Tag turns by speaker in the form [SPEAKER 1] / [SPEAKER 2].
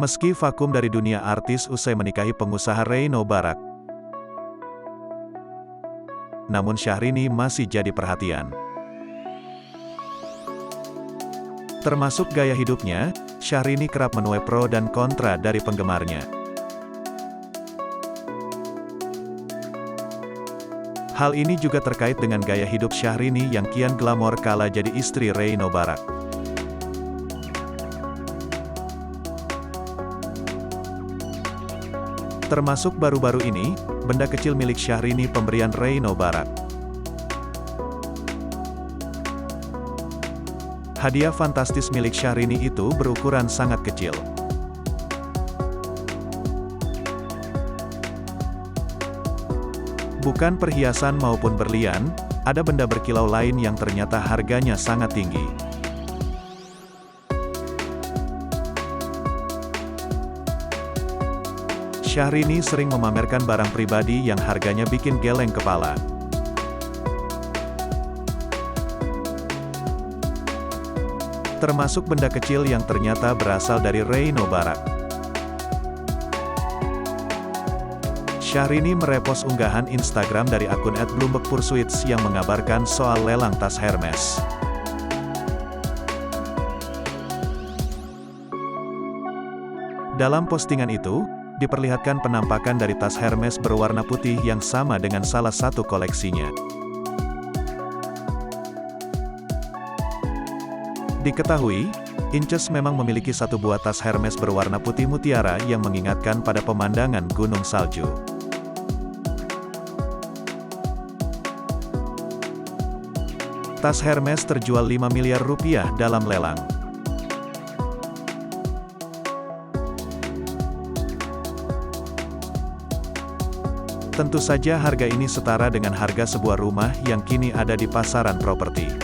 [SPEAKER 1] Meski vakum dari dunia artis usai menikahi pengusaha Reino Barak, namun Syahrini masih jadi perhatian. Termasuk gaya hidupnya, Syahrini kerap menuai pro dan kontra dari penggemarnya. Hal ini juga terkait dengan gaya hidup Syahrini yang kian glamor kala jadi istri Reino Barak. Termasuk baru-baru ini, benda kecil milik Syahrini pemberian Reino Barak. Hadiah fantastis milik Syahrini itu berukuran sangat kecil. Bukan perhiasan maupun berlian, ada benda berkilau lain yang ternyata harganya sangat tinggi. Syahrini sering memamerkan barang pribadi yang harganya bikin geleng kepala. Termasuk benda kecil yang ternyata berasal dari Reino Barak. Syahrini merepost unggahan Instagram dari akun @bloombergpursuits yang mengabarkan soal lelang tas Hermes. Dalam postingan itu, diperlihatkan penampakan dari tas Hermes berwarna putih yang sama dengan salah satu koleksinya. Diketahui, Inces memang memiliki satu buah tas Hermes berwarna putih mutiara yang mengingatkan pada pemandangan gunung salju. Tas Hermes terjual 5 miliar rupiah dalam lelang. Tentu saja harga ini setara dengan harga sebuah rumah yang kini ada di pasaran properti.